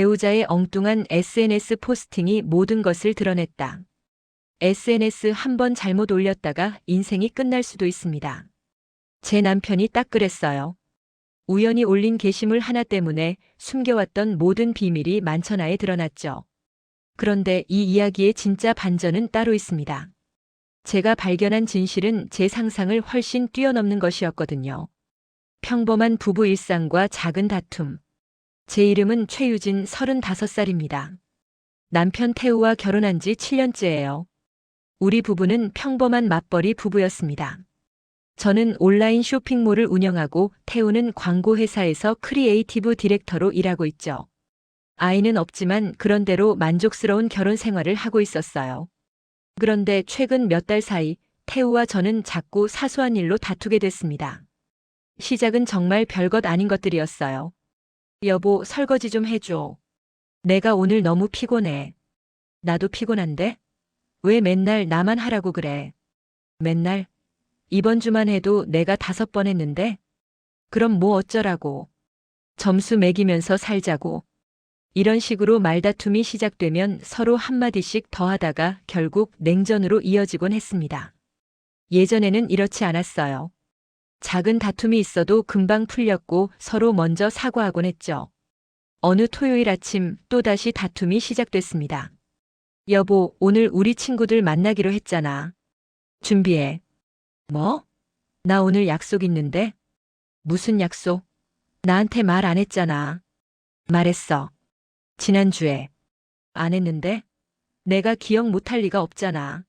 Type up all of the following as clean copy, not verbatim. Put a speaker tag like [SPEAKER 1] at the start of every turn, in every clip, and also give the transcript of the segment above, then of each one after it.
[SPEAKER 1] 배우자의 엉뚱한 SNS 포스팅이 모든 것을 드러냈다. SNS 한 번 잘못 올렸다가 인생이 끝날 수도 있습니다. 제 남편이 딱 그랬어요. 우연히 올린 게시물 하나 때문에 숨겨왔던 모든 비밀이 만천하에 드러났죠. 그런데 이 이야기의 진짜 반전은 따로 있습니다. 제가 발견한 진실은 제 상상을 훨씬 뛰어넘는 것이었거든요. 평범한 부부 일상과 작은 다툼. 제 이름은 최유진 35살입니다. 남편 태우와 결혼한 지 7년째예요. 우리 부부는 평범한 맞벌이 부부였습니다. 저는 온라인 쇼핑몰을 운영하고 태우는 광고회사에서 크리에이티브 디렉터로 일하고 있죠. 아이는 없지만 그런대로 만족스러운 결혼 생활을 하고 있었어요. 그런데 최근 몇 달 사이 태우와 저는 자꾸 사소한 일로 다투게 됐습니다. 시작은 정말 별것 아닌 것들이었어요. 여보, 설거지 좀 해줘. 내가 오늘 너무 피곤해. 나도 피곤한데? 왜 맨날 나만 하라고 그래? 맨날? 이번 주만 해도 내가 5번 했는데? 그럼 뭐 어쩌라고? 점수 매기면서 살자고. 이런 식으로 말다툼이 시작되면 서로 한마디씩 더 하다가 결국 냉전으로 이어지곤 했습니다. 예전에는 이렇지 않았어요. 작은 다툼이 있어도 금방 풀렸고 서로 먼저 사과하곤 했죠. 어느 토요일 아침 또다시 다툼이 시작됐습니다. 여보, 오늘 우리 친구들 만나기로 했잖아. 준비해. 뭐? 나 오늘 약속 있는데? 무슨 약속? 나한테 말 안 했잖아. 말했어. 지난주에. 안 했는데? 내가 기억 못할 리가 없잖아.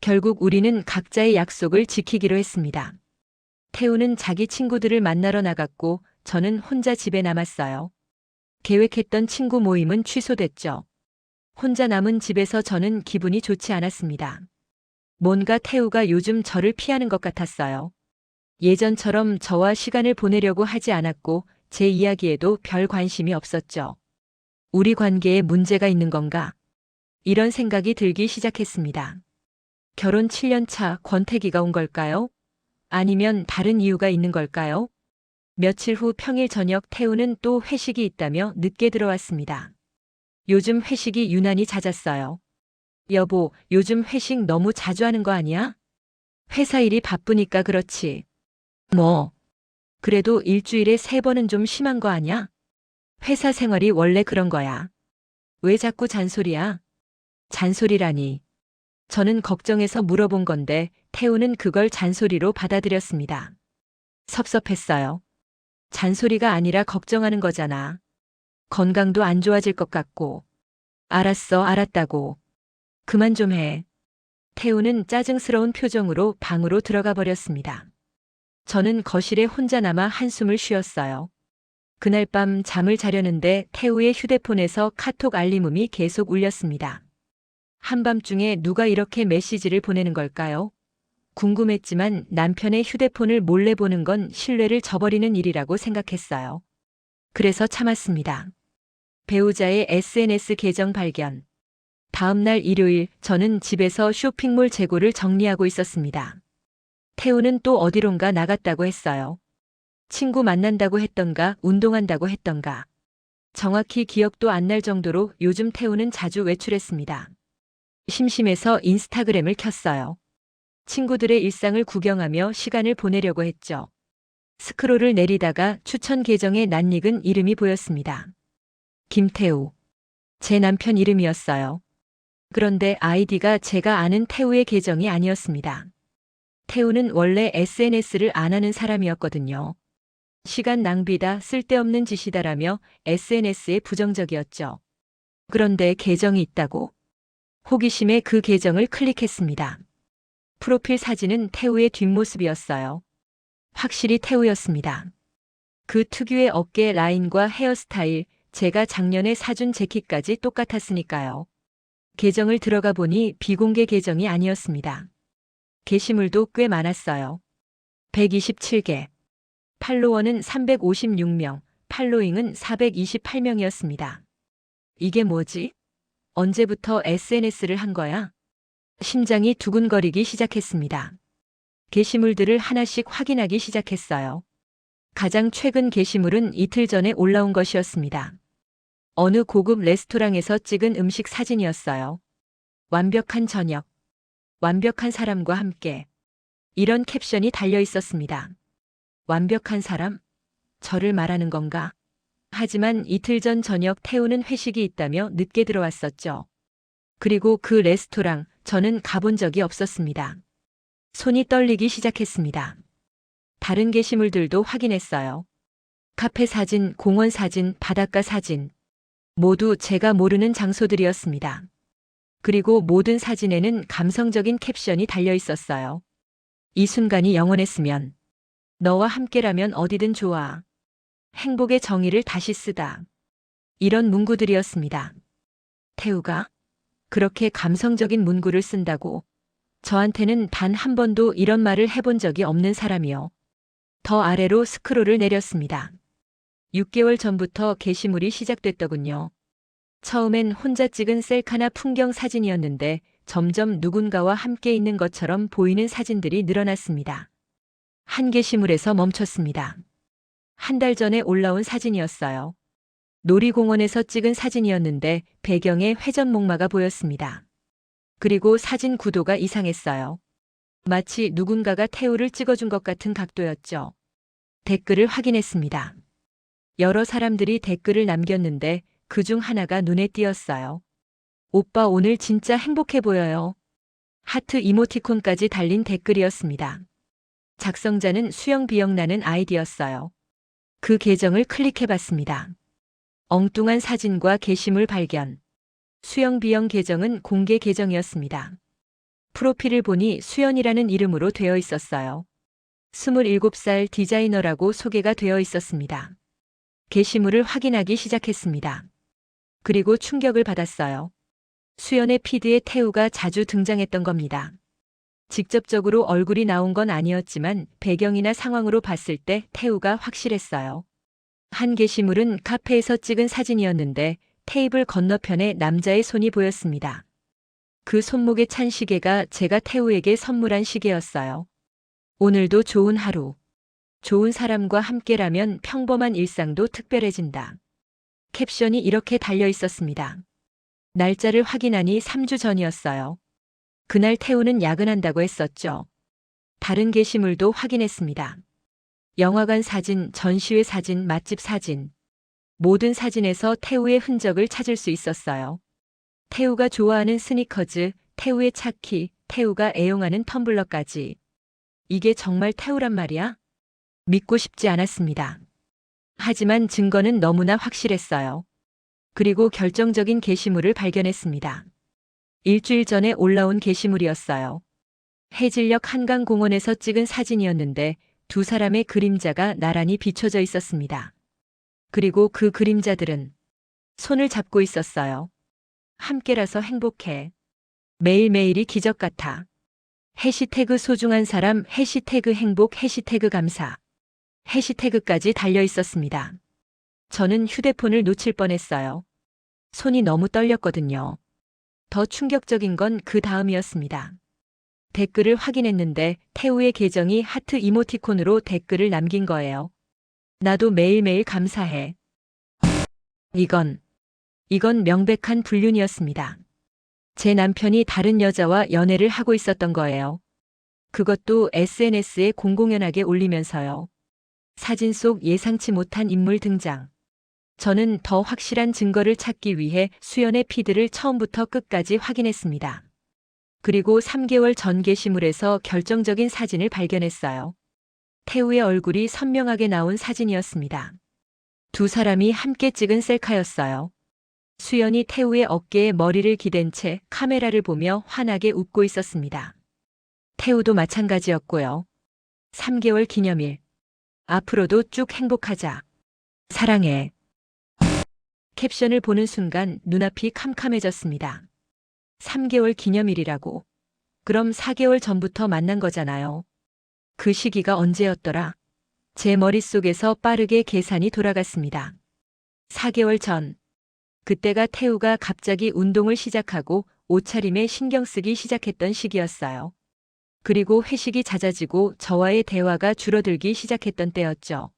[SPEAKER 1] 결국 우리는 각자의 약속을 지키기로 했습니다. 태우는 자기 친구들을 만나러 나갔고 저는 혼자 집에 남았어요. 계획했던 친구 모임은 취소됐죠. 혼자 남은 집에서 저는 기분이 좋지 않았습니다. 뭔가 태우가 요즘 저를 피하는 것 같았어요. 예전처럼 저와 시간을 보내려고 하지 않았고 제 이야기에도 별 관심이 없었죠. 우리 관계에 문제가 있는 건가? 이런 생각이 들기 시작했습니다. 결혼 7년 차 권태기가 온 걸까요? 아니면 다른 이유가 있는 걸까요? 며칠 후 평일 저녁 태우는 또 회식이 있다며 늦게 들어왔습니다. 요즘 회식이 유난히 잦았어요. 여보, 요즘 회식 너무 자주 하는 거 아니야? 회사 일이 바쁘니까 그렇지. 뭐, 그래도 일주일에 3번은 좀 심한 거 아니야? 회사 생활이 원래 그런 거야. 왜 자꾸 잔소리야? 잔소리라니. 저는 걱정해서 물어본 건데 태우는 그걸 잔소리로 받아들였습니다. 섭섭했어요. 잔소리가 아니라 걱정하는 거잖아. 건강도 안 좋아질 것 같고. 알았어, 알았다고. 그만 좀 해. 태우는 짜증스러운 표정으로 방으로 들어가 버렸습니다. 저는 거실에 혼자 남아 한숨을 쉬었어요. 그날 밤 잠을 자려는데 태우의 휴대폰에서 카톡 알림음이 계속 울렸습니다. 한밤중에 누가 이렇게 메시지를 보내는 걸까요? 궁금했지만 남편의 휴대폰을 몰래 보는 건 신뢰를 저버리는 일이라고 생각했어요. 그래서 참았습니다. 배우자의 SNS 계정 발견. 다음 날 일요일 저는 집에서 쇼핑몰 재고를 정리하고 있었습니다. 태우는 또 어디론가 나갔다고 했어요. 친구 만난다고 했던가 운동한다고 했던가. 정확히 기억도 안 날 정도로 요즘 태우는 자주 외출했습니다. 심심해서 인스타그램을 켰어요. 친구들의 일상을 구경하며 시간을 보내려고 했죠. 스크롤을 내리다가 추천 계정에 낯익은 이름이 보였습니다. 김태우. 제 남편 이름이었어요. 그런데 아이디가 제가 아는 태우의 계정이 아니었습니다. 태우는 원래 SNS를 안 하는 사람이었거든요. 시간 낭비다, 쓸데없는 짓이다라며 SNS에 부정적이었죠. 그런데 계정이 있다고? 호기심에 그 계정을 클릭했습니다. 프로필 사진은 태우의 뒷모습이었어요. 확실히 태우였습니다. 그 특유의 어깨 라인과 헤어스타일, 제가 작년에 사준 재킷까지 똑같았으니까요. 계정을 들어가 보니 비공개 계정이 아니었습니다. 게시물도 꽤 많았어요. 127개. 팔로워는 356명, 팔로잉은 428명이었습니다. 이게 뭐지? 언제부터 SNS를 한 거야? 심장이 두근거리기 시작했습니다. 게시물들을 하나씩 확인하기 시작했어요. 가장 최근 게시물은 이틀 전에 올라온 것이었습니다. 어느 고급 레스토랑에서 찍은 음식 사진이었어요. 완벽한 저녁, 완벽한 사람과 함께. 이런 캡션이 달려 있었습니다. 완벽한 사람? 저를 말하는 건가? 하지만 이틀 전 저녁 태우는 회식이 있다며 늦게 들어왔었죠. 그리고 그 레스토랑, 저는 가본 적이 없었습니다. 손이 떨리기 시작했습니다. 다른 게시물들도 확인했어요. 카페 사진, 공원 사진, 바닷가 사진. 모두 제가 모르는 장소들이었습니다. 그리고 모든 사진에는 감성적인 캡션이 달려 있었어요. 이 순간이 영원했으면. 너와 함께라면 어디든 좋아. 행복의 정의를 다시 쓰다. 이런 문구들이었습니다. 태우가 그렇게 감성적인 문구를 쓴다고? 저한테는 단 한 번도 이런 말을 해본 적이 없는 사람이요. 더 아래로 스크롤을 내렸습니다. 6개월 전부터 게시물이 시작됐더군요. 처음엔 혼자 찍은 셀카나 풍경 사진이었는데 점점 누군가와 함께 있는 것처럼 보이는 사진들이 늘어났습니다. 한 게시물에서 멈췄습니다. 한 달 전에 올라온 사진이었어요. 놀이공원에서 찍은 사진이었는데 배경에 회전목마가 보였습니다. 그리고 사진 구도가 이상했어요. 마치 누군가가 태우를 찍어준 것 같은 각도였죠. 댓글을 확인했습니다. 여러 사람들이 댓글을 남겼는데 그중 하나가 눈에 띄었어요. 오빠 오늘 진짜 행복해 보여요. 하트 이모티콘까지 달린 댓글이었습니다. 작성자는 수영 비영나는 아이디였어요. 그 계정을 클릭해봤습니다. 엉뚱한 사진과 게시물 발견. 수영 비영 계정은 공개 계정이었습니다. 프로필을 보니 수연이라는 이름으로 되어 있었어요. 27살 디자이너라고 소개가 되어 있었습니다. 게시물을 확인하기 시작했습니다. 그리고 충격을 받았어요. 수연의 피드에 태우가 자주 등장했던 겁니다. 직접적으로 얼굴이 나온 건 아니었지만 배경이나 상황으로 봤을 때 태우가 확실했어요. 한 게시물은 카페에서 찍은 사진이었는데 테이블 건너편에 남자의 손이 보였습니다. 그 손목에 찬 시계가 제가 태우에게 선물한 시계였어요. 오늘도 좋은 하루. 좋은 사람과 함께라면 평범한 일상도 특별해진다. 캡션이 이렇게 달려 있었습니다. 날짜를 확인하니 3주 전이었어요. 그날 태우는 야근한다고 했었죠. 다른 게시물도 확인했습니다. 영화관 사진, 전시회 사진, 맛집 사진. 모든 사진에서 태우의 흔적을 찾을 수 있었어요. 태우가 좋아하는 스니커즈, 태우의 차키, 태우가 애용하는 텀블러까지. 이게 정말 태우란 말이야? 믿고 싶지 않았습니다. 하지만 증거는 너무나 확실했어요. 그리고 결정적인 게시물을 발견했습니다. 일주일 전에 올라온 게시물이었어요. 해질녘 한강공원에서 찍은 사진이었는데 두 사람의 그림자가 나란히 비춰져 있었습니다. 그리고 그 그림자들은 손을 잡고 있었어요. 함께라서 행복해. 매일매일이 기적 같아. 해시태그 소중한 사람, 해시태그 행복, 해시태그 감사. 해시태그까지 달려 있었습니다. 저는 휴대폰을 놓칠 뻔했어요. 손이 너무 떨렸거든요. 더 충격적인 건 그 다음이었습니다. 댓글을 확인했는데 태우의 계정이 하트 이모티콘으로 댓글을 남긴 거예요. 나도 매일매일 감사해. 이건 명백한 불륜이었습니다. 제 남편이 다른 여자와 연애를 하고 있었던 거예요. 그것도 SNS에 공공연하게 올리면서요. 사진 속 예상치 못한 인물 등장. 저는 더 확실한 증거를 찾기 위해 수연의 피드를 처음부터 끝까지 확인했습니다. 그리고 3개월 전 게시물에서 결정적인 사진을 발견했어요. 태우의 얼굴이 선명하게 나온 사진이었습니다. 두 사람이 함께 찍은 셀카였어요. 수연이 태우의 어깨에 머리를 기댄 채 카메라를 보며 환하게 웃고 있었습니다. 태우도 마찬가지였고요. 3개월 기념일. 앞으로도 쭉 행복하자. 사랑해. 캡션을 보는 순간 눈앞이 캄캄해졌습니다. 3개월 기념일이라고. 그럼 4개월 전부터 만난 거잖아요. 그 시기가 언제였더라? 제 머릿속에서 빠르게 계산이 돌아갔습니다. 4개월 전. 그때가 태우가 갑자기 운동을 시작하고 옷차림에 신경 쓰기 시작했던 시기였어요. 그리고 회식이 잦아지고 저와의 대화가 줄어들기 시작했던 때였죠.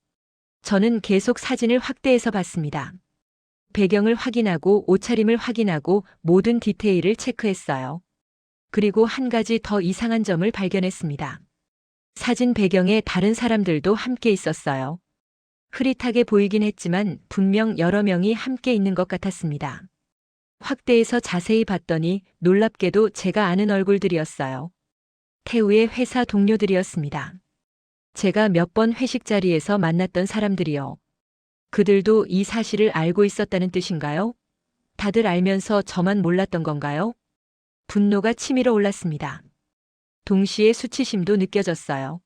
[SPEAKER 1] 저는 계속 사진을 확대해서 봤습니다. 배경을 확인하고 옷차림을 확인하고 모든 디테일을 체크했어요. 그리고 한 가지 더 이상한 점을 발견했습니다. 사진 배경에 다른 사람들도 함께 있었어요. 흐릿하게 보이긴 했지만 분명 여러 명이 함께 있는 것 같았습니다. 확대해서 자세히 봤더니 놀랍게도 제가 아는 얼굴들이었어요. 태우의 회사 동료들이었습니다. 제가 몇 번 회식 자리에서 만났던 사람들이요. 그들도 이 사실을 알고 있었다는 뜻인가요? 다들 알면서 저만 몰랐던 건가요? 분노가 치밀어 올랐습니다. 동시에 수치심도 느껴졌어요.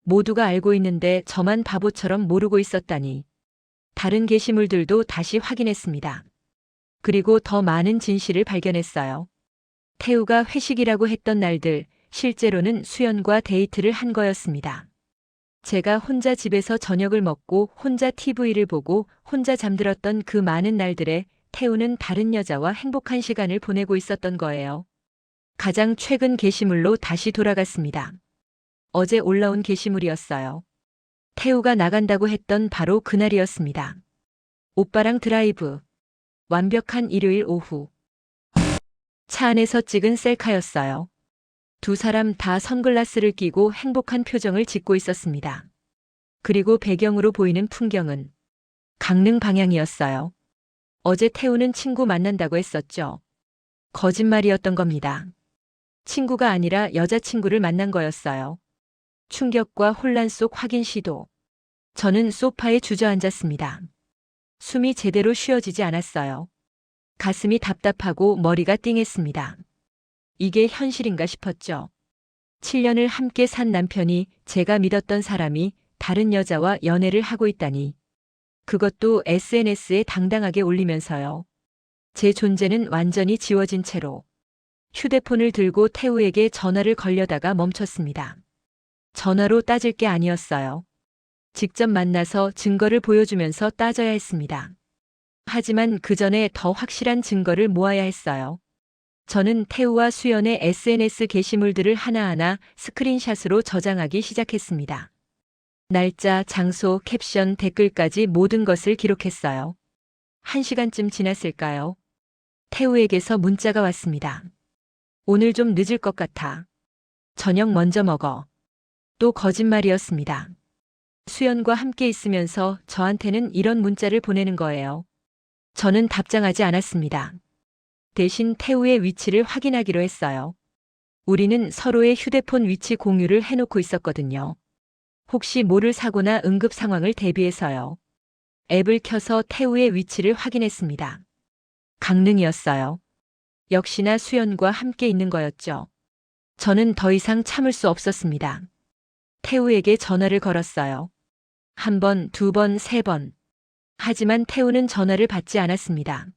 [SPEAKER 1] 모두가 알고 있는데 저만 바보처럼 모르고 있었다니. 다른 게시물들도 다시 확인했습니다. 그리고 더 많은 진실을 발견했어요. 태우가 회식이라고 했던 날들, 실제로는 수연과 데이트를 한 거였습니다. 제가 혼자 집에서 저녁을 먹고 혼자 TV를 보고 혼자 잠들었던 그 많은 날들에 태우는 다른 여자와 행복한 시간을 보내고 있었던 거예요. 가장 최근 게시물로 다시 돌아갔습니다. 어제 올라온 게시물이었어요. 태우가 나간다고 했던 바로 그날이었습니다. 오빠랑 드라이브. 완벽한 일요일 오후. 차 안에서 찍은 셀카였어요. 두 사람 다 선글라스를 끼고 행복한 표정을 짓고 있었습니다. 그리고 배경으로 보이는 풍경은 강릉 방향이었어요. 어제 태우는 친구 만난다고 했었죠. 거짓말이었던 겁니다. 친구가 아니라 여자친구를 만난 거였어요. 충격과 혼란 속 확인 시도. 저는 소파에 주저앉았습니다. 숨이 제대로 쉬어지지 않았어요. 가슴이 답답하고 머리가 띵했습니다. 이게 현실인가 싶었죠. 7년을 함께 산 남편이 제가 믿었던 사람이 다른 여자와 연애를 하고 있다니. 그것도 SNS에 당당하게 올리면서요. 제 존재는 완전히 지워진 채로. 휴대폰을 들고 태우에게 전화를 걸려다가 멈췄습니다. 전화로 따질 게 아니었어요. 직접 만나서 증거를 보여주면서 따져야 했습니다. 하지만 그 전에 더 확실한 증거를 모아야 했어요. 저는 태우와 수연의 SNS 게시물들을 하나하나 스크린샷으로 저장하기 시작했습니다. 날짜, 장소, 캡션, 댓글까지 모든 것을 기록했어요. 1시간쯤 지났을까요? 태우에게서 문자가 왔습니다. 오늘 좀 늦을 것 같아. 저녁 먼저 먹어. 또 거짓말이었습니다. 수연과 함께 있으면서 저한테는 이런 문자를 보내는 거예요. 저는 답장하지 않았습니다. 대신 태우의 위치를 확인하기로 했어요. 우리는 서로의 휴대폰 위치 공유를 해놓고 있었거든요. 혹시 모를 사고나 응급 상황을 대비해서요. 앱을 켜서 태우의 위치를 확인했습니다. 강릉이었어요. 역시나 수연과 함께 있는 거였죠. 저는 더 이상 참을 수 없었습니다. 태우에게 전화를 걸었어요. 1번, 2번, 3번. 하지만 태우는 전화를 받지 않았습니다.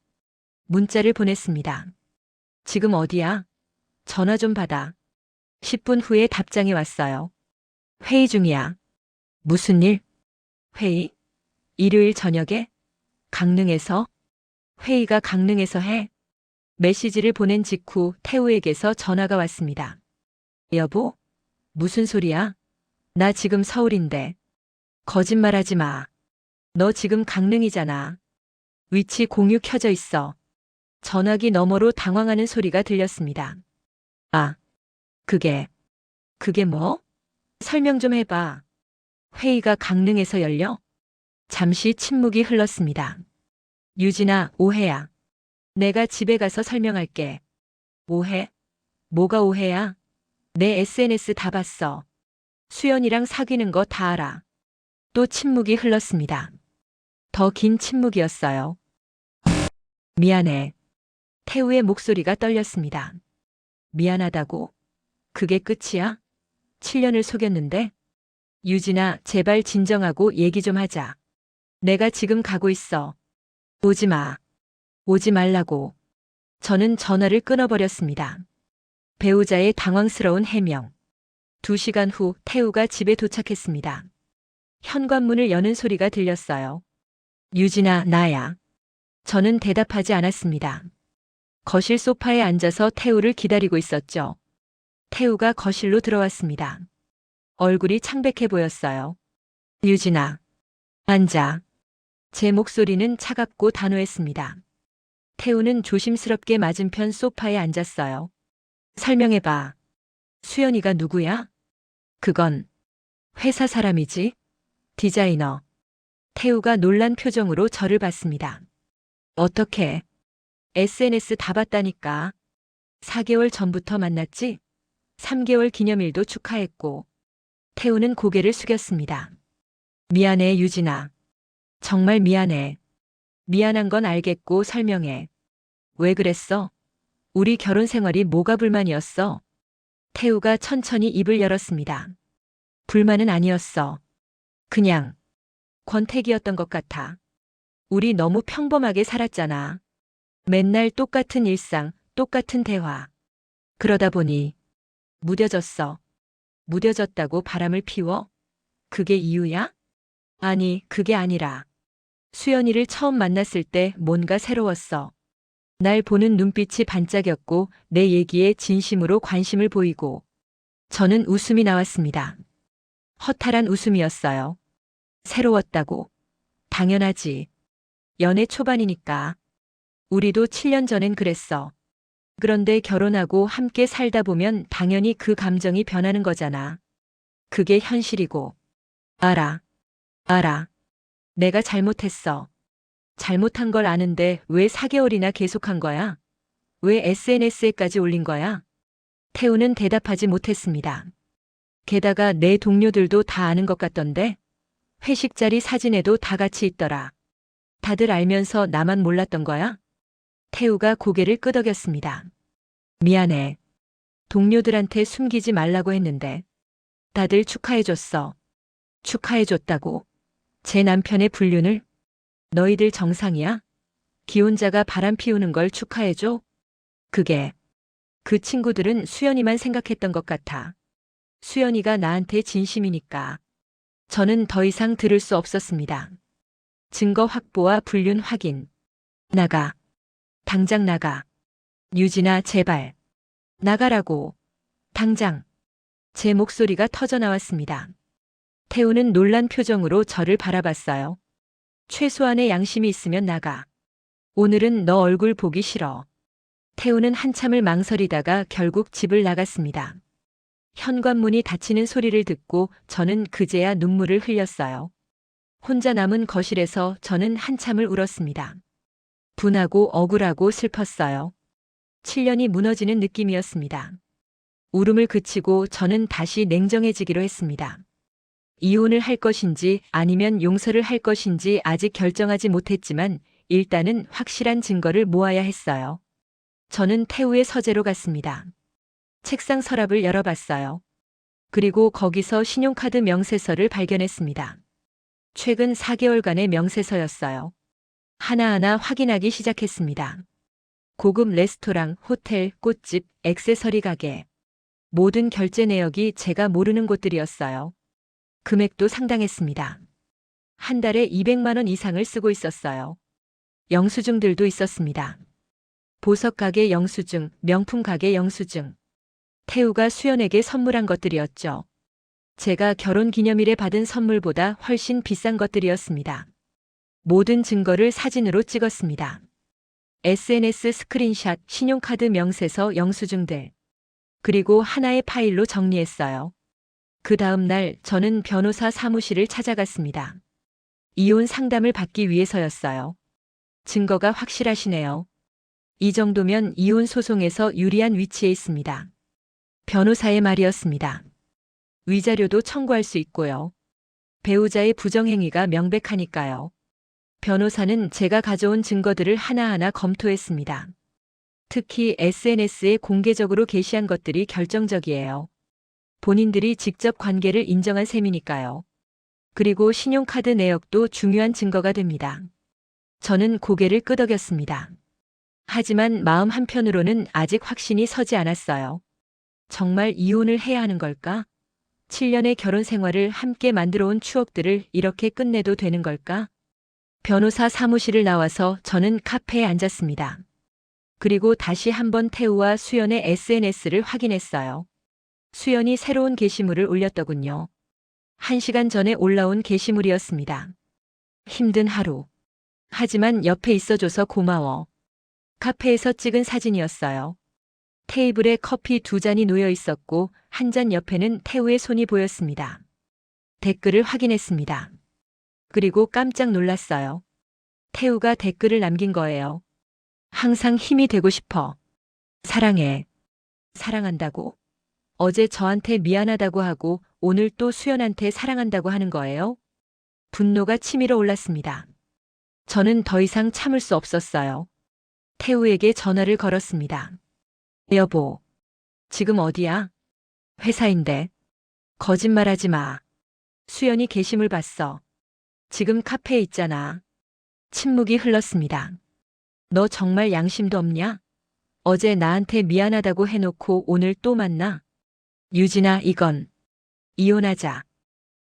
[SPEAKER 1] 문자를 보냈습니다. 지금 어디야? 전화 좀 받아. 10분 후에 답장이 왔어요. 회의 중이야. 무슨 일? 회의? 일요일 저녁에? 강릉에서? 회의가 강릉에서 해? 메시지를 보낸 직후 태우에게서 전화가 왔습니다. 여보? 무슨 소리야? 나 지금 서울인데. 거짓말하지 마. 너 지금 강릉이잖아. 위치 공유 켜져 있어. 전화기 너머로 당황하는 소리가 들렸습니다. 아, 그게 뭐? 설명 좀 해봐. 회의가 강릉에서 열려? 잠시 침묵이 흘렀습니다. 유진아, 오해야. 내가 집에 가서 설명할게. 오해? 뭐가 오해야? 내 SNS 다 봤어. 수연이랑 사귀는 거 다 알아. 또 침묵이 흘렀습니다. 더 긴 침묵이었어요. 미안해. 태우의 목소리가 떨렸습니다. 미안하다고? 그게 끝이야? 7년을 속였는데? 유진아, 제발 진정하고 얘기 좀 하자. 내가 지금 가고 있어. 오지 마. 오지 말라고. 저는 전화를 끊어버렸습니다. 배우자의 당황스러운 해명. 2시간 후 태우가 집에 도착했습니다. 현관문을 여는 소리가 들렸어요. 유진아, 나야. 저는 대답하지 않았습니다. 거실 소파에 앉아서 태우를 기다리고 있었죠. 태우가 거실로 들어왔습니다. 얼굴이 창백해 보였어요. 유진아, 앉아. 제 목소리는 차갑고 단호했습니다. 태우는 조심스럽게 맞은편 소파에 앉았어요. 설명해봐. 수연이가 누구야? 그건 회사 사람이지. 디자이너. 태우가 놀란 표정으로 저를 봤습니다. 어떻게? SNS 다 봤다니까. 4개월 전부터 만났지? 3개월 기념일도 축하했고. 태우는 고개를 숙였습니다. 미안해, 유진아. 정말 미안해. 미안한 건 알겠고 설명해. 왜 그랬어? 우리 결혼 생활이 뭐가 불만이었어? 태우가 천천히 입을 열었습니다. 불만은 아니었어. 그냥 권태기였던 것 같아. 우리 너무 평범하게 살았잖아. 맨날 똑같은 일상, 똑같은 대화. 그러다 보니 무뎌졌어. 무뎌졌다고 바람을 피워? 그게 이유야? 아니, 그게 아니라 수연이를 처음 만났을 때 뭔가 새로웠어. 날 보는 눈빛이 반짝였고 내 얘기에 진심으로 관심을 보이고 저는 웃음이 나왔습니다. 허탈한 웃음이었어요. 새로웠다고. 당연하지. 연애 초반이니까. 우리도 7년 전엔 그랬어. 그런데 결혼하고 함께 살다 보면 당연히 그 감정이 변하는 거잖아. 그게 현실이고. 알아. 알아. 내가 잘못했어. 잘못한 걸 아는데 왜 4개월이나 계속한 거야? 왜 SNS에까지 올린 거야? 태우는 대답하지 못했습니다. 게다가 내 동료들도 다 아는 것 같던데? 회식 자리 사진에도 다 같이 있더라. 다들 알면서 나만 몰랐던 거야? 태우가 고개를 끄덕였습니다. 미안해. 동료들한테 숨기지 말라고 했는데. 다들 축하해줬어. 축하해줬다고. 제 남편의 불륜을? 너희들 정상이야? 기혼자가 바람 피우는 걸 축하해줘? 그게. 그 친구들은 수연이만 생각했던 것 같아. 수연이가 나한테 진심이니까. 저는 더 이상 들을 수 없었습니다. 증거 확보와 불륜 확인. 나가. 당장 나가. 유진아, 제발. 나가라고. 당장. 제 목소리가 터져 나왔습니다. 태우는 놀란 표정으로 저를 바라봤어요. 최소한의 양심이 있으면 나가. 오늘은 너 얼굴 보기 싫어. 태우는 한참을 망설이다가 결국 집을 나갔습니다. 현관문이 닫히는 소리를 듣고 저는 그제야 눈물을 흘렸어요. 혼자 남은 거실에서 저는 한참을 울었습니다. 분하고 억울하고 슬펐어요. 7년이 무너지는 느낌이었습니다. 울음을 그치고 저는 다시 냉정해지기로 했습니다. 이혼을 할 것인지 아니면 용서를 할 것인지 아직 결정하지 못했지만 일단은 확실한 증거를 모아야 했어요. 저는 태우의 서재로 갔습니다. 책상 서랍을 열어봤어요. 그리고 거기서 신용카드 명세서를 발견했습니다. 최근 4개월간의 명세서였어요. 하나하나 확인하기 시작했습니다. 고급 레스토랑, 호텔, 꽃집, 액세서리 가게. 모든 결제 내역이 제가 모르는 곳들이었어요. 금액도 상당했습니다. 한 달에 200만 원 이상을 쓰고 있었어요. 영수증들도 있었습니다. 보석 가게 영수증, 명품 가게 영수증. 태우가 수연에게 선물한 것들이었죠. 제가 결혼 기념일에 받은 선물보다 훨씬 비싼 것들이었습니다. 모든 증거를 사진으로 찍었습니다. SNS 스크린샷, 신용카드 명세서, 영수증들. 그리고 하나의 파일로 정리했어요. 그 다음 날 저는 변호사 사무실을 찾아갔습니다. 이혼 상담을 받기 위해서였어요. 증거가 확실하시네요. 이 정도면 이혼 소송에서 유리한 위치에 있습니다. 변호사의 말이었습니다. 위자료도 청구할 수 있고요. 배우자의 부정행위가 명백하니까요. 변호사는 제가 가져온 증거들을 하나하나 검토했습니다. 특히 SNS에 공개적으로 게시한 것들이 결정적이에요. 본인들이 직접 관계를 인정한 셈이니까요. 그리고 신용카드 내역도 중요한 증거가 됩니다. 저는 고개를 끄덕였습니다. 하지만 마음 한편으로는 아직 확신이 서지 않았어요. 정말 이혼을 해야 하는 걸까? 7년의 결혼 생활을 함께 만들어 온 추억들을 이렇게 끝내도 되는 걸까? 변호사 사무실을 나와서 저는 카페에 앉았습니다. 그리고 다시 한번 태우와 수연의 SNS를 확인했어요. 수연이 새로운 게시물을 올렸더군요. 1시간 전에 올라온 게시물이었습니다. 힘든 하루. 하지만 옆에 있어줘서 고마워. 카페에서 찍은 사진이었어요. 테이블에 커피 2잔이 놓여 있었고 한 잔 옆에는 태우의 손이 보였습니다. 댓글을 확인했습니다. 그리고 깜짝 놀랐어요. 태우가 댓글을 남긴 거예요. 항상 힘이 되고 싶어. 사랑해. 사랑한다고? 어제 저한테 미안하다고 하고 오늘 또 수연한테 사랑한다고 하는 거예요? 분노가 치밀어 올랐습니다. 저는 더 이상 참을 수 없었어요. 태우에게 전화를 걸었습니다. 여보, 지금 어디야? 회사인데. 거짓말하지 마. 수연이 게시물 봤어. 지금 카페에 있잖아. 침묵이 흘렀습니다. 너 정말 양심도 없냐? 어제 나한테 미안하다고 해놓고 오늘 또 만나? 유진아, 이건 이혼하자.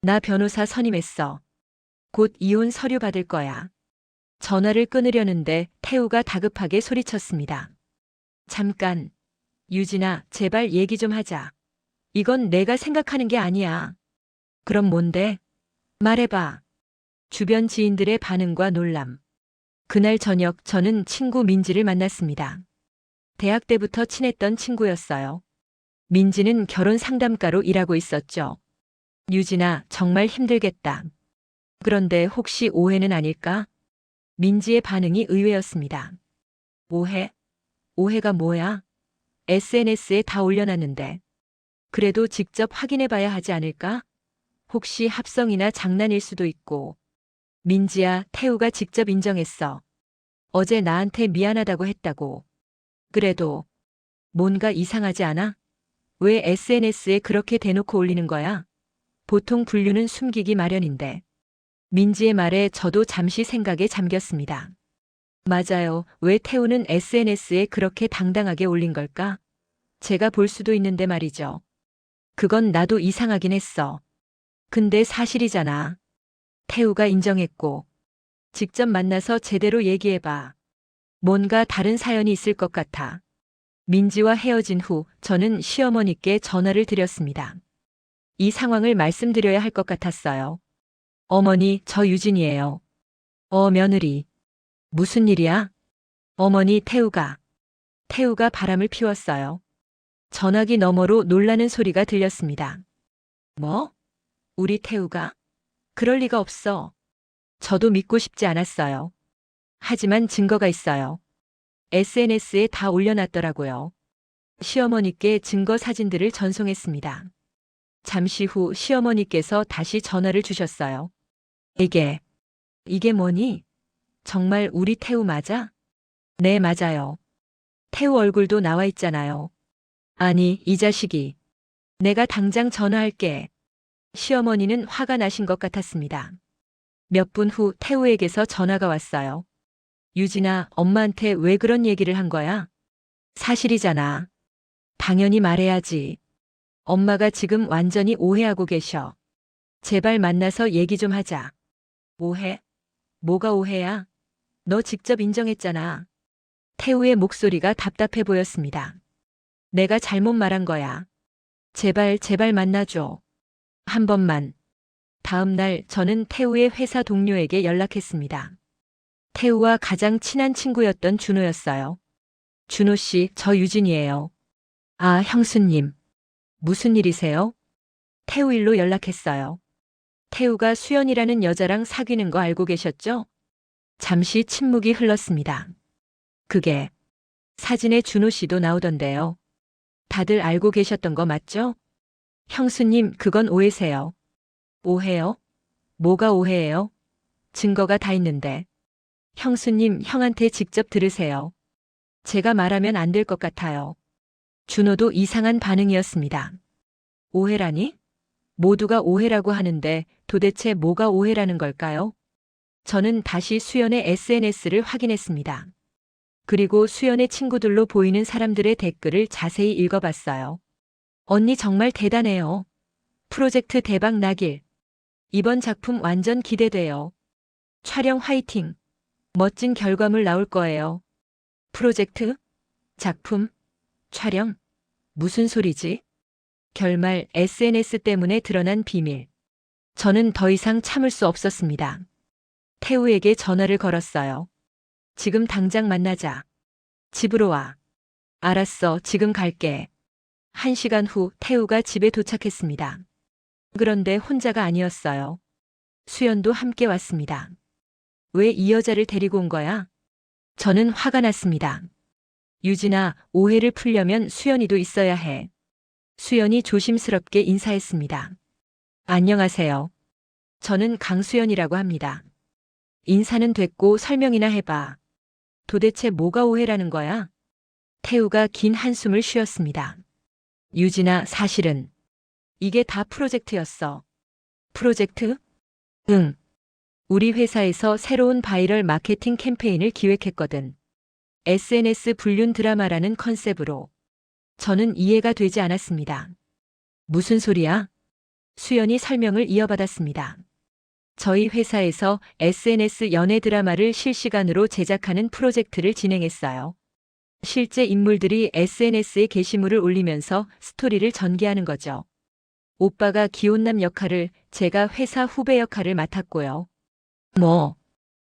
[SPEAKER 1] 나 변호사 선임했어. 곧 이혼 서류 받을 거야. 전화를 끊으려는데 태우가 다급하게 소리쳤습니다. 잠깐. 유진아, 제발 얘기 좀 하자. 이건 내가 생각하는 게 아니야. 그럼 뭔데? 말해봐. 주변 지인들의 반응과 놀람. 그날 저녁 저는 친구 민지를 만났습니다. 대학 때부터 친했던 친구였어요. 민지는 결혼 상담가로 일하고 있었죠. 유진아, 정말 힘들겠다. 그런데 혹시 오해는 아닐까? 민지의 반응이 의외였습니다. 오해? 오해가 뭐야? SNS에 다 올려놨는데. 그래도 직접 확인해봐야 하지 않을까? 혹시 합성이나 장난일 수도 있고. 민지야, 태우가 직접 인정했어. 어제 나한테 미안하다고 했다고. 그래도 뭔가 이상하지 않아? 왜 SNS에 그렇게 대놓고 올리는 거야? 보통 분류는 숨기기 마련인데. 민지의 말에 저도 잠시 생각에 잠겼습니다. 맞아요. 왜 태우는 SNS에 그렇게 당당하게 올린 걸까? 제가 볼 수도 있는데 말이죠. 그건 나도 이상하긴 했어. 근데 사실이잖아. 태우가 인정했고. 직접 만나서 제대로 얘기해봐. 뭔가 다른 사연이 있을 것 같아. 민지와 헤어진 후 저는 시어머니께 전화를 드렸습니다. 이 상황을 말씀드려야 할 것 같았어요. 어머니, 저 유진이에요. 며느리. 무슨 일이야? 어머니, 태우가 바람을 피웠어요. 전화기 너머로 놀라는 소리가 들렸습니다. 뭐? 우리 태우가? 그럴 리가 없어. 저도 믿고 싶지 않았어요. 하지만 증거가 있어요. SNS에 다 올려놨더라고요. 시어머니께 증거 사진들을 전송했습니다. 잠시 후 시어머니께서 다시 전화를 주셨어요. 이게 뭐니? 정말 우리 태우 맞아? 네, 맞아요. 태우 얼굴도 나와 있잖아요. 아니, 이 자식이. 내가 당장 전화할게. 시어머니는 화가 나신 것 같았습니다. 몇 분 후 태우에게서 전화가 왔어요. 유진아, 엄마한테 왜 그런 얘기를 한 거야? 사실이잖아. 당연히 말해야지. 엄마가 지금 완전히 오해하고 계셔. 제발 만나서 얘기 좀 하자. 오해? 뭐가 오해야? 너 직접 인정했잖아. 태우의 목소리가 답답해 보였습니다. 내가 잘못 말한 거야. 제발 만나줘. 한 번만. 다음 날 저는 태우의 회사 동료에게 연락했습니다. 태우와 가장 친한 친구였던 준호였어요. 준호 씨, 저 유진이에요. 아, 형수님. 무슨 일이세요? 태우 일로 연락했어요. 태우가 수연이라는 여자랑 사귀는 거 알고 계셨죠? 잠시 침묵이 흘렀습니다. 그게 사진에 준호 씨도 나오던데요. 다들 알고 계셨던 거 맞죠? 형수님, 그건 오해세요. 오해요? 뭐가 오해예요? 증거가 다 있는데. 형수님, 형한테 직접 들으세요. 제가 말하면 안 될 것 같아요. 준호도 이상한 반응이었습니다. 오해라니? 모두가 오해라고 하는데 도대체 뭐가 오해라는 걸까요? 저는 다시 수연의 SNS를 확인했습니다. 그리고 수연의 친구들로 보이는 사람들의 댓글을 자세히 읽어봤어요. 언니 정말 대단해요. 프로젝트 대박 나길. 이번 작품 완전 기대돼요. 촬영 화이팅. 멋진 결과물 나올 거예요. 프로젝트? 작품? 촬영? 무슨 소리지? 결말 SNS 때문에 드러난 비밀. 저는 더 이상 참을 수 없었습니다. 태우에게 전화를 걸었어요. 지금 당장 만나자. 집으로 와. 알았어, 지금 갈게. 1시간 후 태우가 집에 도착했습니다. 그런데 혼자가 아니었어요. 수연도 함께 왔습니다. 왜 이 여자를 데리고 온 거야? 저는 화가 났습니다. 유진아, 오해를 풀려면 수연이도 있어야 해. 수연이 조심스럽게 인사했습니다. 안녕하세요. 저는 강수연이라고 합니다. 인사는 됐고 설명이나 해봐. 도대체 뭐가 오해라는 거야? 태우가 긴 한숨을 쉬었습니다. 유진아, 사실은 이게 다 프로젝트였어. 프로젝트? 응. 우리 회사에서 새로운 바이럴 마케팅 캠페인을 기획했거든. SNS 불륜 드라마라는 컨셉으로. 저는 이해가 되지 않았습니다. 무슨 소리야? 수연이 설명을 이어받았습니다. 저희 회사에서 SNS 연애 드라마를 실시간으로 제작하는 프로젝트를 진행했어요. 실제 인물들이 SNS에 게시물을 올리면서 스토리를 전개하는 거죠. 오빠가 기혼남 역할을, 제가 회사 후배 역할을 맡았고요.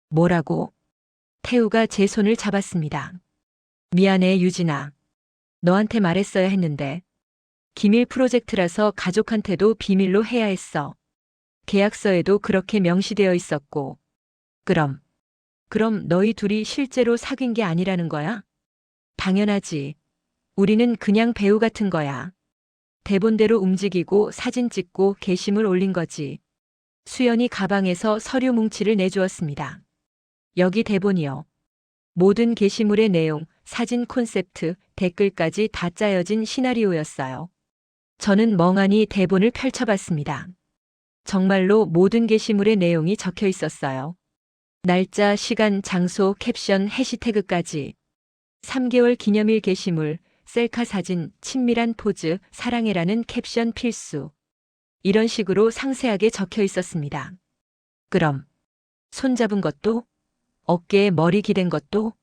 [SPEAKER 1] 뭐라고? 태우가 제 손을 잡았습니다. 미안해, 유진아. 너한테 말했어야 했는데. 기밀 프로젝트라서 가족한테도 비밀로 해야 했어. 계약서에도 그렇게 명시되어 있었고. 그럼 너희 둘이 실제로 사귄 게 아니라는 거야? 당연하지. 우리는 그냥 배우 같은 거야. 대본대로 움직이고 사진 찍고 게시물 올린 거지. 수연이 가방에서 서류 뭉치를 내주었습니다. 여기 대본이요. 모든 게시물의 내용, 사진 콘셉트, 댓글까지 다 짜여진 시나리오였어요. 저는 멍하니 대본을 펼쳐봤습니다. 정말로 모든 게시물의 내용이 적혀 있었어요. 날짜, 시간, 장소, 캡션, 해시태그까지. 3개월 기념일 게시물, 셀카 사진, 친밀한 포즈, 사랑해라는 캡션 필수. 이런 식으로 상세하게 적혀 있었습니다. 그럼 손잡은 것도, 어깨에 머리 기댄 것도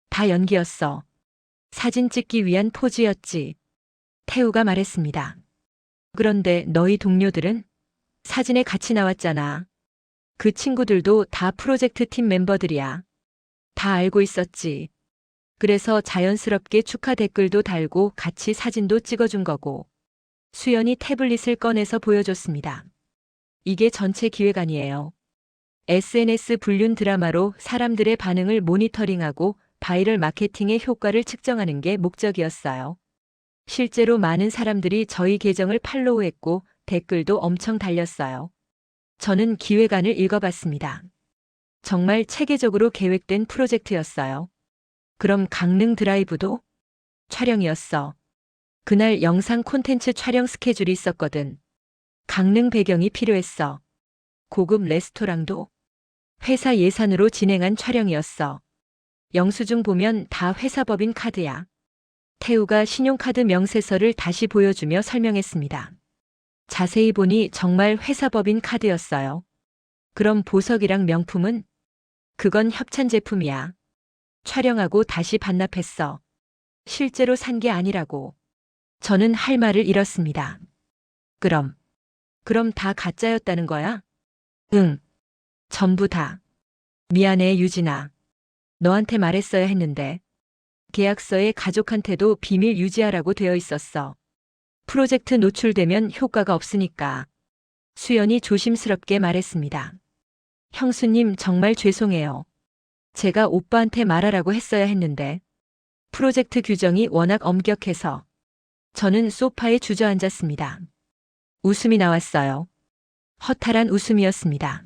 [SPEAKER 1] 다 연기였어. 사진 찍기 위한 포즈였지. 태우가 말했습니다. 그런데 너희 동료들은 사진에 같이 나왔잖아. 그 친구들도 다 프로젝트 팀 멤버들이야. 다 알고 있었지. 그래서 자연스럽게 축하 댓글도 달고 같이 사진도 찍어준 거고. 수연이 태블릿을 꺼내서 보여줬습니다. 이게 전체 기획안이에요. SNS 불륜 드라마로 사람들의 반응을 모니터링하고 바이럴 마케팅의 효과를 측정하는 게 목적이었어요. 실제로 많은 사람들이 저희 계정을 팔로우했고 댓글도 엄청 달렸어요. 저는 기획안을 읽어봤습니다. 정말 체계적으로 계획된 프로젝트였어요. 그럼 강릉 드라이브도? 촬영이었어. 그날 영상 콘텐츠 촬영 스케줄이 있었거든. 강릉 배경이 필요했어. 고급 레스토랑도 회사 예산으로 진행한 촬영이었어. 영수증 보면 다 회사 법인 카드야. 태우가 신용카드 명세서를 다시 보여주며 설명했습니다. 자세히 보니 정말 회사 법인 카드였어요. 그럼 보석이랑 명품은? 그건 협찬 제품이야. 촬영하고 다시 반납했어. 실제로 산 게 아니라고. 저는 할 말을 잃었습니다. 그럼 다 가짜였다는 거야? 응. 전부 다. 미안해, 유진아. 너한테 말했어야 했는데. 계약서에 가족한테도 비밀 유지하라고 되어 있었어. 프로젝트 노출되면 효과가 없으니까. 수연이 조심스럽게 말했습니다. 형수님, 정말 죄송해요. 제가 오빠한테 말하라고 했어야 했는데. 프로젝트 규정이 워낙 엄격해서. 저는 소파에 주저앉았습니다. 웃음이 나왔어요. 허탈한 웃음이었습니다.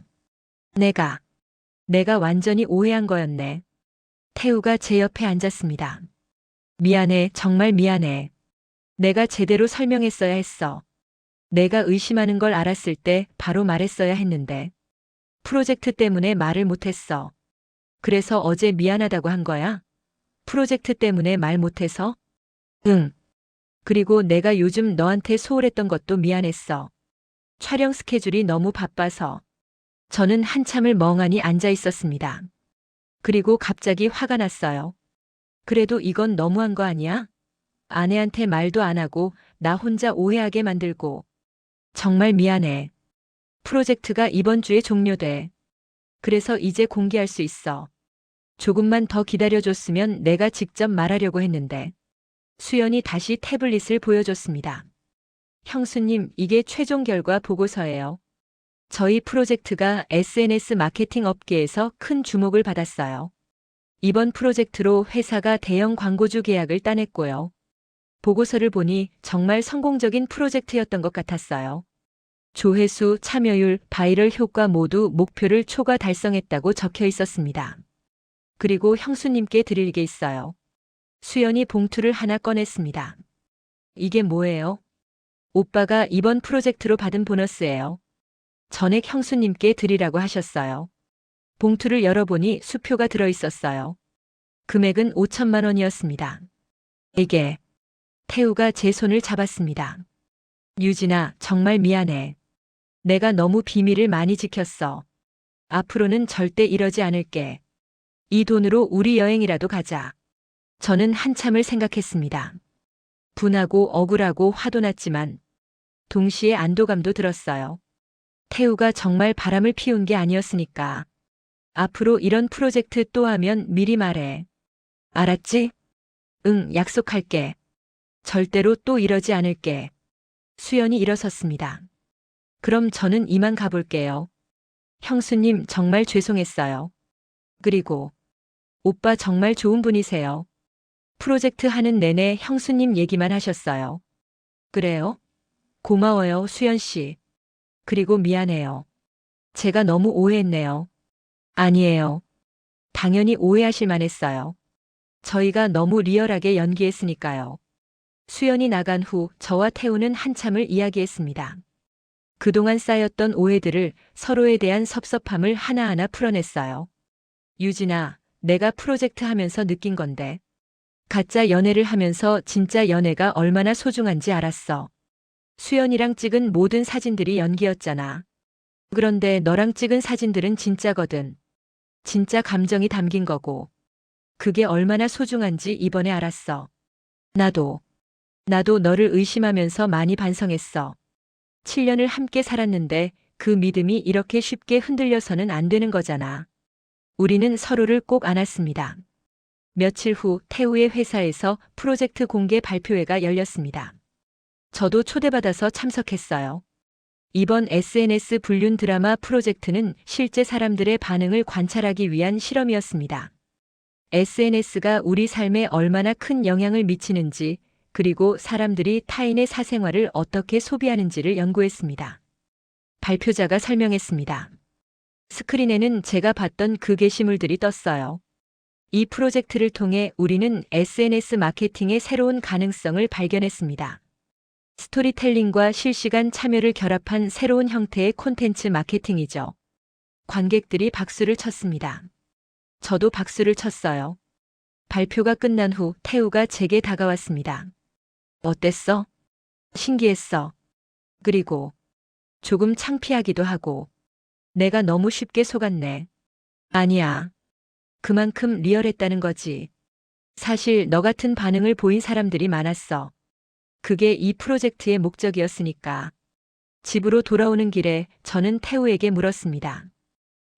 [SPEAKER 1] 내가 완전히 오해한 거였네. 태우가 제 옆에 앉았습니다. 미안해, 정말 미안해. 내가 제대로 설명했어야 했어. 내가 의심하는 걸 알았을 때 바로 말했어야 했는데. 프로젝트 때문에 말을 못했어. 그래서 어제 미안하다고 한 거야? 프로젝트 때문에 말 못해서? 응. 그리고 내가 요즘 너한테 소홀했던 것도 미안했어. 촬영 스케줄이 너무 바빠서. 저는 한참을 멍하니 앉아 있었습니다. 그리고 갑자기 화가 났어요. 그래도 이건 너무한 거 아니야? 아내한테 말도 안 하고 나 혼자 오해하게 만들고. 정말 미안해. 프로젝트가 이번 주에 종료돼. 그래서 이제 공개할 수 있어. 조금만 더 기다려줬으면 내가 직접 말하려고 했는데. 수연이 다시 태블릿을 보여줬습니다. 형수님, 이게 최종 결과 보고서예요. 저희 프로젝트가 SNS 마케팅 업계에서 큰 주목을 받았어요. 이번 프로젝트로 회사가 대형 광고주 계약을 따냈고요. 보고서를 보니 정말 성공적인 프로젝트였던 것 같았어요. 조회수, 참여율, 바이럴 효과 모두 목표를 초과 달성했다고 적혀 있었습니다. 그리고 형수님께 드릴 게 있어요. 수연이 봉투를 하나 꺼냈습니다. 이게 뭐예요? 오빠가 이번 프로젝트로 받은 보너스예요. 전액 형수님께 드리라고 하셨어요. 봉투를 열어보니 수표가 들어있었어요. 금액은 5천만 원이었습니다. 이게, 태우가 제 손을 잡았습니다. 유진아, 정말 미안해. 내가 너무 비밀을 많이 지켰어. 앞으로는 절대 이러지 않을게. 이 돈으로 우리 여행이라도 가자. 저는 한참을 생각했습니다. 분하고 억울하고 화도 났지만 동시에 안도감도 들었어요. 태우가 정말 바람을 피운 게 아니었으니까. 앞으로 이런 프로젝트 또 하면 미리 말해. 알았지? 응, 약속할게. 절대로 또 이러지 않을게. 수연이 일어섰습니다. 그럼 저는 이만 가볼게요. 형수님, 정말 죄송했어요. 그리고 오빠 정말 좋은 분이세요. 프로젝트 하는 내내 형수님 얘기만 하셨어요. 그래요? 고마워요, 수연 씨. 그리고 미안해요. 제가 너무 오해했네요. 아니에요. 당연히 오해하실 만했어요. 저희가 너무 리얼하게 연기했으니까요. 수연이 나간 후 저와 태우는 한참을 이야기했습니다. 그동안 쌓였던 오해들을, 서로에 대한 섭섭함을 하나하나 풀어냈어요. 유진아, 내가 프로젝트 하면서 느낀 건데. 가짜 연애를 하면서 진짜 연애가 얼마나 소중한지 알았어. 수연이랑 찍은 모든 사진들이 연기였잖아. 그런데 너랑 찍은 사진들은 진짜거든. 진짜 감정이 담긴 거고. 그게 얼마나 소중한지 이번에 알았어. 나도 너를 의심하면서 많이 반성했어. 7년을 함께 살았는데 그 믿음이 이렇게 쉽게 흔들려서는 안 되는 거잖아. 우리는 서로를 꼭 안았습니다. 며칠 후 태우의 회사에서 프로젝트 공개 발표회가 열렸습니다. 저도 초대받아서 참석했어요. 이번 SNS 불륜 드라마 프로젝트는 실제 사람들의 반응을 관찰하기 위한 실험이었습니다. SNS가 우리 삶에 얼마나 큰 영향을 미치는지, 그리고 사람들이 타인의 사생활을 어떻게 소비하는지를 연구했습니다. 발표자가 설명했습니다. 스크린에는 제가 봤던 그 게시물들이 떴어요. 이 프로젝트를 통해 우리는 SNS 마케팅의 새로운 가능성을 발견했습니다. 스토리텔링과 실시간 참여를 결합한 새로운 형태의 콘텐츠 마케팅이죠. 관객들이 박수를 쳤습니다. 저도 박수를 쳤어요. 발표가 끝난 후 태우가 제게 다가왔습니다. 어땠어? 신기했어. 그리고 조금 창피하기도 하고. 내가 너무 쉽게 속았네. 아니야. 그만큼 리얼했다는 거지. 사실 너 같은 반응을 보인 사람들이 많았어. 그게 이 프로젝트의 목적이었으니까. 집으로 돌아오는 길에 저는 태우에게 물었습니다.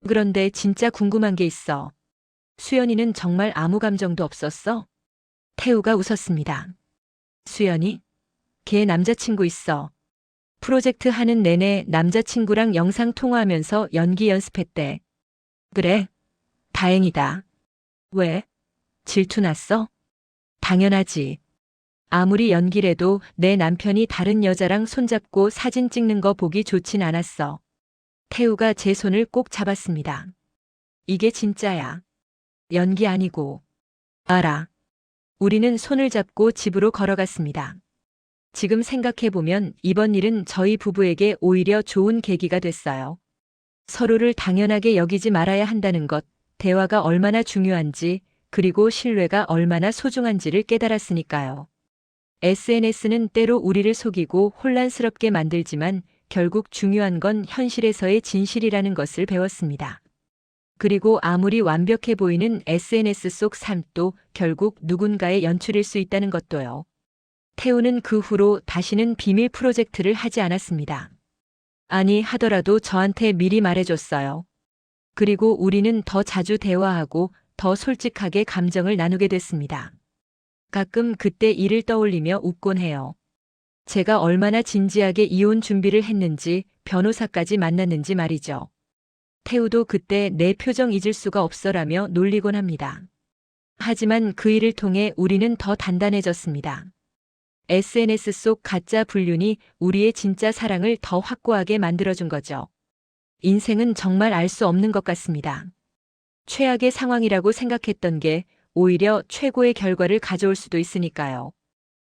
[SPEAKER 1] 그런데 진짜 궁금한 게 있어. 수연이는 정말 아무 감정도 없었어? 태우가 웃었습니다. 수연이? 걔 남자친구 있어. 프로젝트 하는 내내 남자친구랑 영상 통화하면서 연기 연습했대. 그래? 다행이다. 왜? 질투났어? 당연하지. 아무리 연기래도 내 남편이 다른 여자랑 손잡고 사진 찍는 거 보기 좋진 않았어. 태우가 제 손을 꼭 잡았습니다. 이게 진짜야. 연기 아니고. 알아. 우리는 손을 잡고 집으로 걸어갔습니다. 지금 생각해보면 이번 일은 저희 부부에게 오히려 좋은 계기가 됐어요. 서로를 당연하게 여기지 말아야 한다는 것, 대화가 얼마나 중요한지, 그리고 신뢰가 얼마나 소중한지를 깨달았으니까요. SNS는 때로 우리를 속이고 혼란스럽게 만들지만 결국 중요한 건 현실에서의 진실이라는 것을 배웠습니다. 그리고 아무리 완벽해 보이는 SNS 속 삶도 결국 누군가의 연출일 수 있다는 것도요. 태우는 그 후로 다시는 비밀 프로젝트를 하지 않았습니다. 아니, 하더라도 저한테 미리 말해줬어요. 그리고 우리는 더 자주 대화하고 더 솔직하게 감정을 나누게 됐습니다. 가끔 그때 일을 떠올리며 웃곤 해요. 제가 얼마나 진지하게 이혼 준비를 했는지, 변호사까지 만났는지 말이죠. 태우도 그때 내 표정 잊을 수가 없어라며 놀리곤 합니다. 하지만 그 일을 통해 우리는 더 단단해졌습니다. SNS 속 가짜 불륜이 우리의 진짜 사랑을 더 확고하게 만들어준 거죠. 인생은 정말 알 수 없는 것 같습니다. 최악의 상황이라고 생각했던 게 오히려 최고의 결과를 가져올 수도 있으니까요.